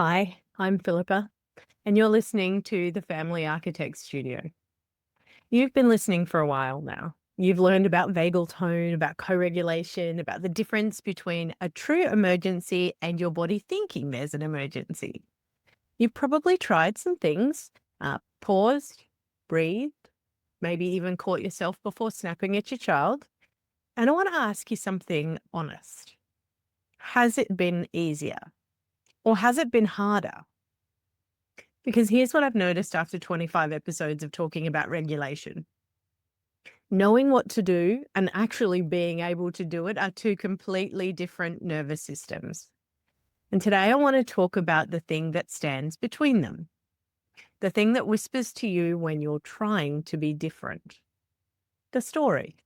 Hi, I'm Philippa, and you're listening to the Family Architect Studio. You've been listening for a while now. You've learned about vagal tone, about co-regulation, about the difference between a true emergency and your body thinking there's an emergency. You've probably tried some things, paused, breathed, maybe even caught yourself before snapping at your child. And I want to ask you something honest. Has it been easier or has it been harder? Because here's what I've noticed after 25 episodes of talking about regulation. Knowing what to do and actually being able to do it are two completely different nervous systems. And today I want to talk about the thing that stands between them, the thing that whispers to you when you're trying to be different, the story.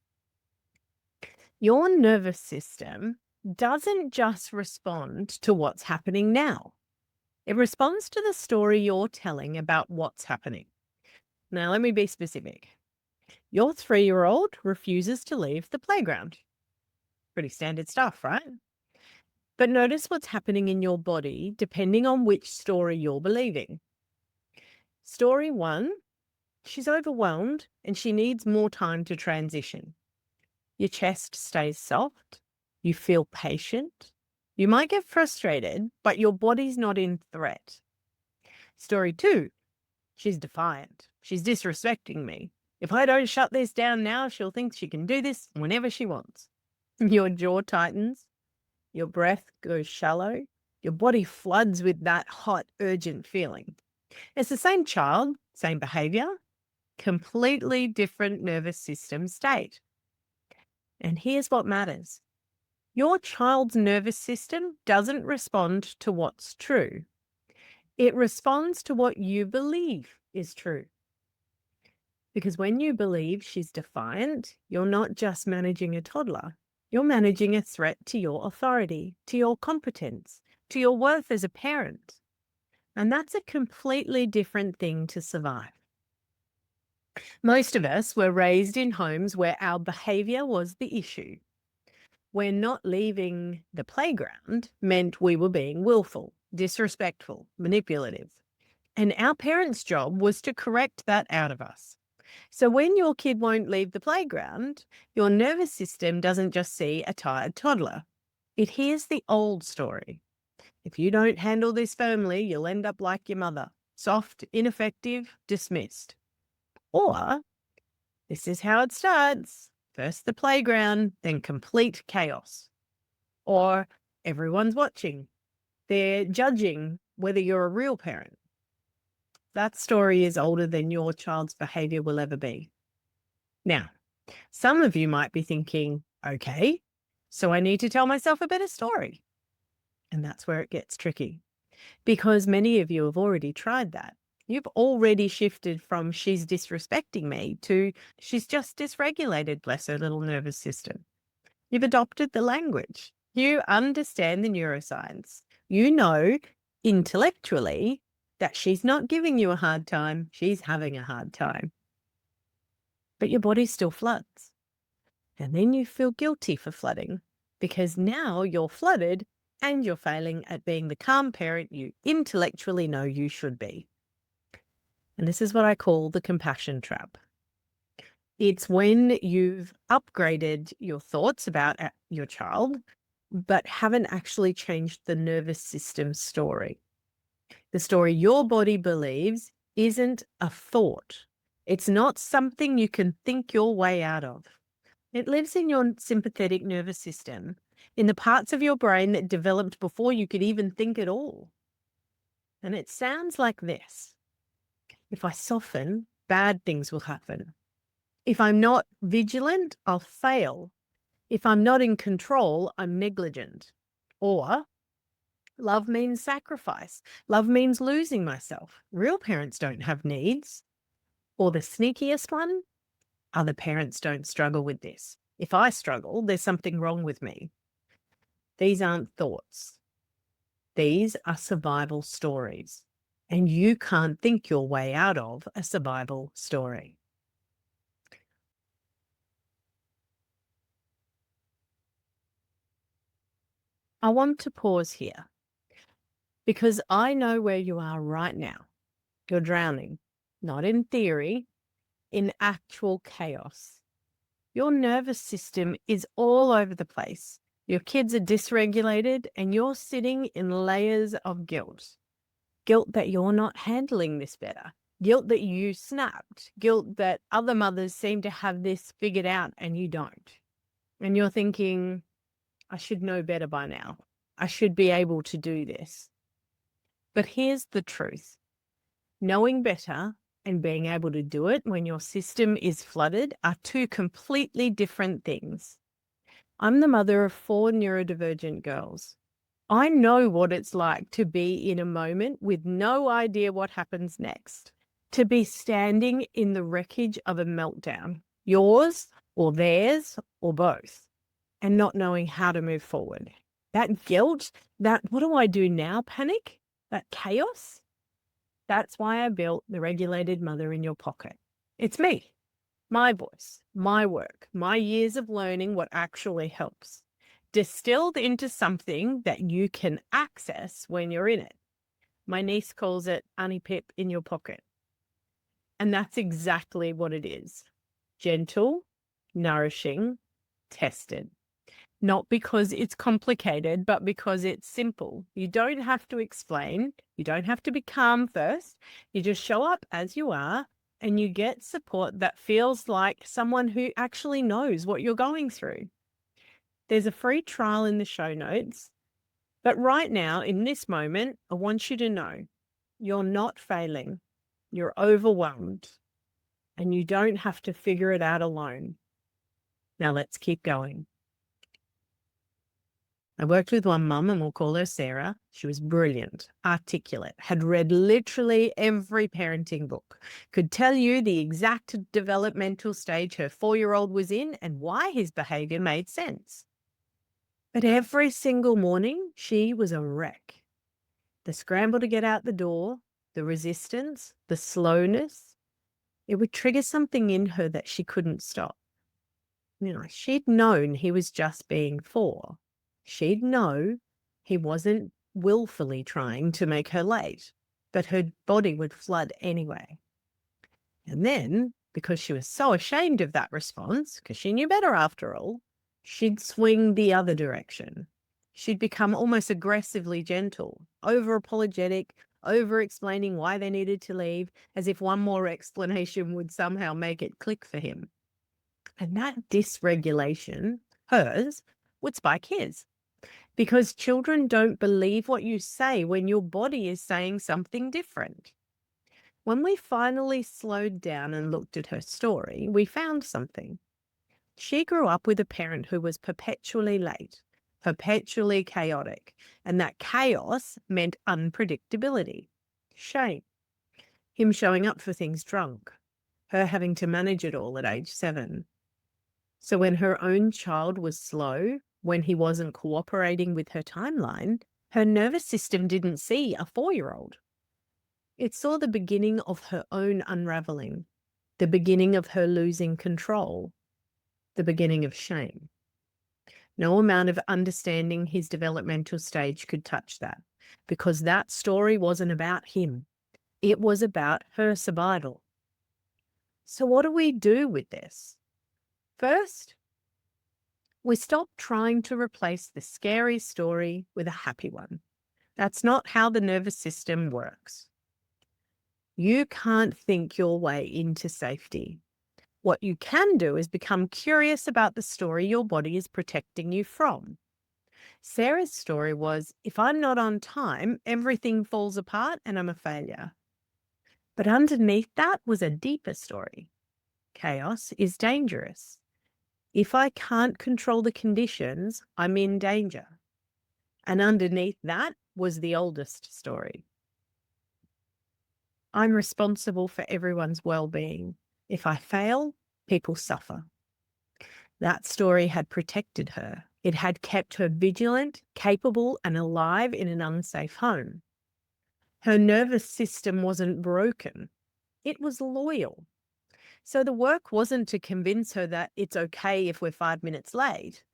Your nervous system doesn't just respond to what's happening now. It responds to the story you're telling about what's happening. Now, let me be specific. Your 3-year-old refuses to leave the playground. Pretty standard stuff, right? But notice what's happening in your body depending on which story you're believing. Story 1, she's overwhelmed and she needs more time to transition. Your chest stays soft. You feel patient. You might get frustrated, but your body's not in threat. Story 2, she's defiant. She's disrespecting me. If I don't shut this down now, she'll think she can do this whenever she wants. Your jaw tightens, your breath goes shallow, your body floods with that hot, urgent feeling. It's the same child, same behavior, completely different nervous system state. And here's what matters. Your child's nervous system doesn't respond to what's true. It responds to what you believe is true. Because when you believe she's defiant, you're not just managing a toddler. You're managing a threat to your authority, to your competence, to your worth as a parent. And that's a completely different thing to survive. Most of us were raised in homes where our behavior was the issue, where not leaving the playground meant we were being willful, disrespectful, manipulative. And our parents' job was to correct that out of us. So when your kid won't leave the playground, your nervous system doesn't just see a tired toddler. It hears the old story. If you don't handle this firmly, you'll end up like your mother, soft, ineffective, dismissed. Or this is how it starts. First the playground, then complete chaos. Or everyone's watching. They're judging whether you're a real parent. That story is older than your child's behavior will ever be. Now, some of you might be thinking, okay, so I need to tell myself a better story. And that's where it gets tricky because many of you have already tried that. You've already shifted from she's disrespecting me to she's just dysregulated, bless her little nervous system. You've adopted the language. You understand the neuroscience. You know intellectually that she's not giving you a hard time, she's having a hard time. But your body still floods. And then you feel guilty for flooding because now you're flooded and you're failing at being the calm parent you intellectually know you should be. And this is what I call the compassion trap. It's when you've upgraded your thoughts about your child, but haven't actually changed the nervous system story. The story your body believes isn't a thought. It's not something you can think your way out of. It lives in your sympathetic nervous system, in the parts of your brain that developed before you could even think at all. And it sounds like this. If I soften, bad things will happen. If I'm not vigilant, I'll fail. If I'm not in control, I'm negligent. Or love means sacrifice. Love means losing myself. Real parents don't have needs. Or the sneakiest one, other parents don't struggle with this. If I struggle, there's something wrong with me. These aren't thoughts. These are survival stories. And you can't think your way out of a survival story. I want to pause here. Because I know where you are right now. You're drowning, not in theory, in actual chaos. Your nervous system is all over the place. Your kids are dysregulated and you're sitting in layers of guilt. Guilt that you're not handling this better. Guilt that you snapped. Guilt that other mothers seem to have this figured out and you don't. And you're thinking, I should know better by now. I should be able to do this. But here's the truth. Knowing better and being able to do it when your system is flooded are two completely different things. I'm the mother of 4 neurodivergent girls. I know what it's like to be in a moment with no idea what happens next, to be standing in the wreckage of a meltdown, yours or theirs or both, and not knowing how to move forward. That guilt, that what do I do now panic, that chaos, that's why I built the Regulated Mother in Your Pocket. It's me, my voice, my work, my years of learning what actually helps, distilled into something that you can access when you're in it. My niece calls it Annie Pip in your pocket. And that's exactly what it is. Gentle, nourishing, tested. Not because it's complicated, but because it's simple. You don't have to explain. You don't have to be calm first. You just show up as you are and you get support that feels like someone who actually knows what you're going through. There's a free trial in the show notes. But right now, in this moment, I want you to know you're not failing. You're overwhelmed and you don't have to figure it out alone. Now let's keep going. I worked with one mum, and we'll call her Sarah. She was brilliant, articulate, had read literally every parenting book, could tell you the exact developmental stage her 4-year-old was in and why his behavior made sense. But every single morning, she was a wreck. The scramble to get out the door, the resistance, the slowness, it would trigger something in her that she couldn't stop. She'd known he was just being 4. She'd know he wasn't willfully trying to make her late, but her body would flood anyway. And then, because she was so ashamed of that response, because she knew better after all, she'd swing the other direction. She'd become almost aggressively gentle, over-apologetic, over-explaining why they needed to leave, as if one more explanation would somehow make it click for him. And that dysregulation, hers, would spike his. Because children don't believe what you say when your body is saying something different. When we finally slowed down and looked at her story, we found something. She grew up with a parent who was perpetually late, perpetually chaotic, and that chaos meant unpredictability, shame, him showing up for things drunk, her having to manage it all at age 7. So when her own child was slow, when he wasn't cooperating with her timeline, her nervous system didn't see a 4-year-old. It saw the beginning of her own unraveling, the beginning of her losing control, the beginning of shame. No amount of understanding his developmental stage could touch that, because that story wasn't about him. It was about her survival. So what do we do with this? First, we stop trying to replace the scary story with a happy one. That's not how the nervous system works. You can't think your way into safety. What you can do is become curious about the story your body is protecting you from. Sarah's story was, if I'm not on time, everything falls apart and I'm a failure. But underneath that was a deeper story. Chaos is dangerous. If I can't control the conditions, I'm in danger. And underneath that was the oldest story. I'm responsible for everyone's well-being. If I fail, people suffer. That story had protected her. It had kept her vigilant, capable, and alive in an unsafe home. Her nervous system wasn't broken. It was loyal. So the work wasn't to convince her that it's okay if we're 5 minutes late.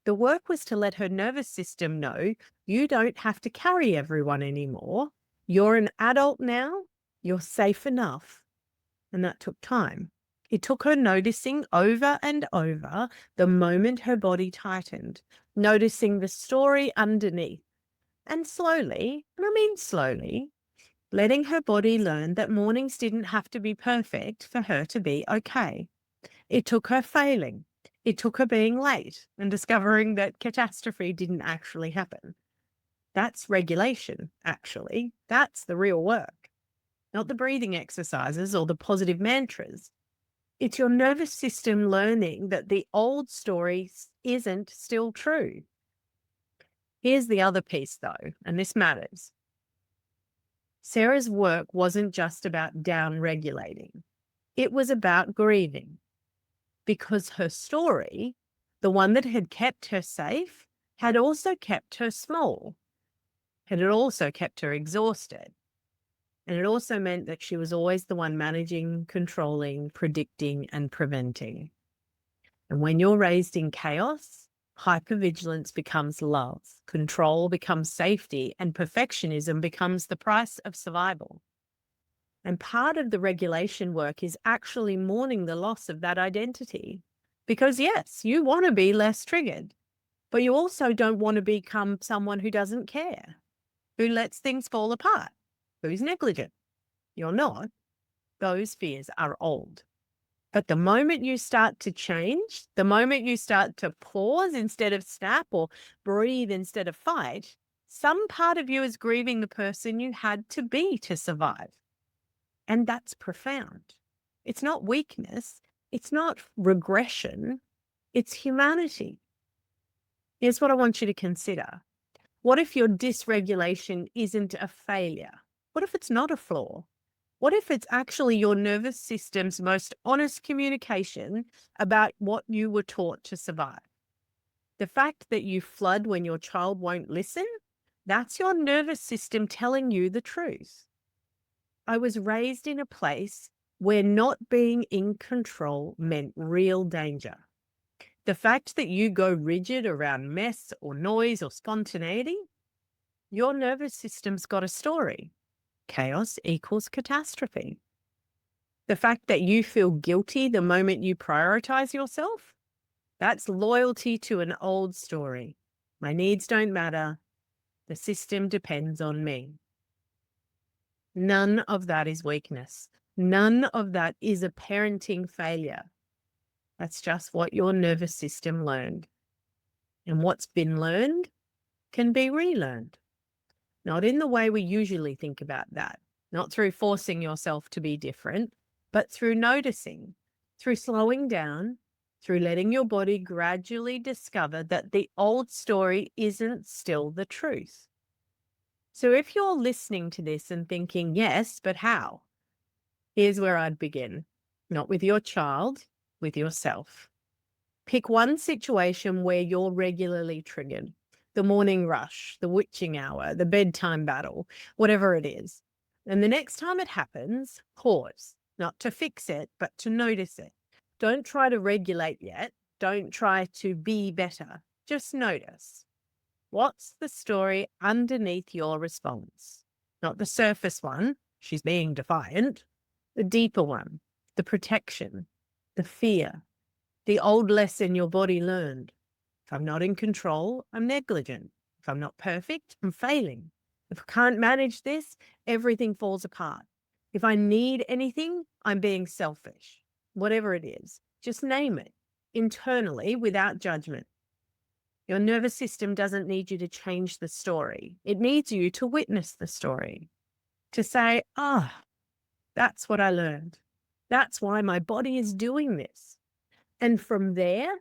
The work was to let her nervous system know you don't have to carry everyone anymore. You're an adult now. You're safe enough. And that took time. It took her noticing over and over the moment her body tightened, noticing the story underneath. And slowly, and I mean slowly, letting her body learn that mornings didn't have to be perfect for her to be okay. It took her failing. It took her being late and discovering that catastrophe didn't actually happen. That's regulation, actually. That's the real work, not the breathing exercises or the positive mantras. It's your nervous system learning that the old story isn't still true. Here's the other piece, though, and this matters. Sarah's work wasn't just about down regulating, it was about grieving, because her story, the one that had kept her safe, had also kept her small, and it also kept her exhausted. And it also meant that she was always the one managing, controlling, predicting, and preventing. And when you're raised in chaos, hypervigilance becomes love, control becomes safety, and perfectionism becomes the price of survival. And part of the regulation work is actually mourning the loss of that identity. Because yes, you want to be less triggered, but you also don't want to become someone who doesn't care, who lets things fall apart, who's negligent. You're not. Those fears are old. But the moment you start to change, the moment you start to pause instead of snap or breathe instead of fight, some part of you is grieving the person you had to be to survive. And that's profound. It's not weakness. It's not regression. It's humanity. Here's what I want you to consider. What if your dysregulation isn't a failure? What if it's not a flaw? What if it's actually your nervous system's most honest communication about what you were taught to survive? The fact that you flood when your child won't listen, that's your nervous system telling you the truth. I was raised in a place where not being in control meant real danger. The fact that you go rigid around mess or noise or spontaneity, your nervous system's got a story. Chaos equals catastrophe. The fact that you feel guilty the moment you prioritize yourself, that's loyalty to an old story. My needs don't matter. The system depends on me. None of that is weakness. None of that is a parenting failure. That's just what your nervous system learned. And what's been learned can be relearned. Not in the way we usually think about that, not through forcing yourself to be different, but through noticing, through slowing down, through letting your body gradually discover that the old story isn't still the truth. So if you're listening to this and thinking, yes, but how? Here's where I'd begin. Not with your child, with yourself. Pick one situation where you're regularly triggered. The morning rush, the witching hour, the bedtime battle, whatever it is. And the next time it happens, pause, not to fix it, but to notice it. Don't try to regulate yet. Don't try to be better. Just notice. What's the story underneath your response? Not the surface one, she's being defiant. The deeper one, the protection, the fear, the old lesson your body learned. If I'm not in control, I'm negligent. If I'm not perfect, I'm failing. If I can't manage this, everything falls apart. If I need anything, I'm being selfish. Whatever it is, just name it internally without judgment. Your nervous system doesn't need you to change the story. It needs you to witness the story, to say, that's what I learned. That's why my body is doing this. And from there,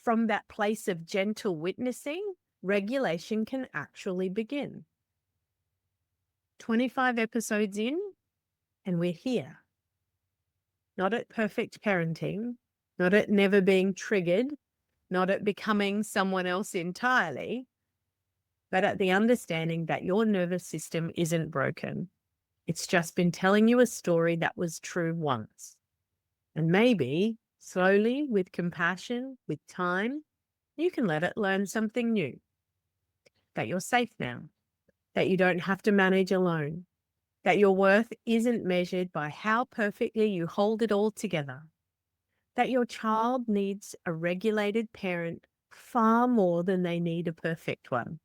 from that place of gentle witnessing, regulation can actually begin. 25 episodes in, and we're here. Not at perfect parenting, not at never being triggered, not at becoming someone else entirely, but at the understanding that your nervous system isn't broken. It's just been telling you a story that was true once. And maybe, slowly, with compassion, with time, You can let it learn something new, that you're safe now, that you don't have to manage alone, that your worth isn't measured by how perfectly you hold it all together, that your child needs a regulated parent far more than they need a perfect one,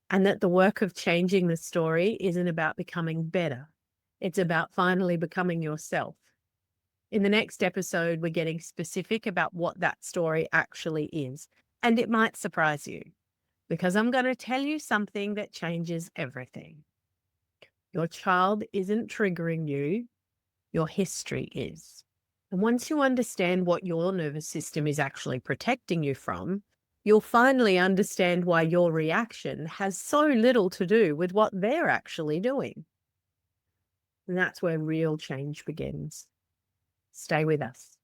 and that the work of changing the story isn't about becoming better. It's about finally becoming yourself. In the next episode, we're getting specific about what that story actually is, and it might surprise you because I'm going to tell you something that changes everything. Your child isn't triggering you, your history is. And once you understand what your nervous system is actually protecting you from, you'll finally understand why your reaction has so little to do with what they're actually doing. And that's where real change begins. Stay with us.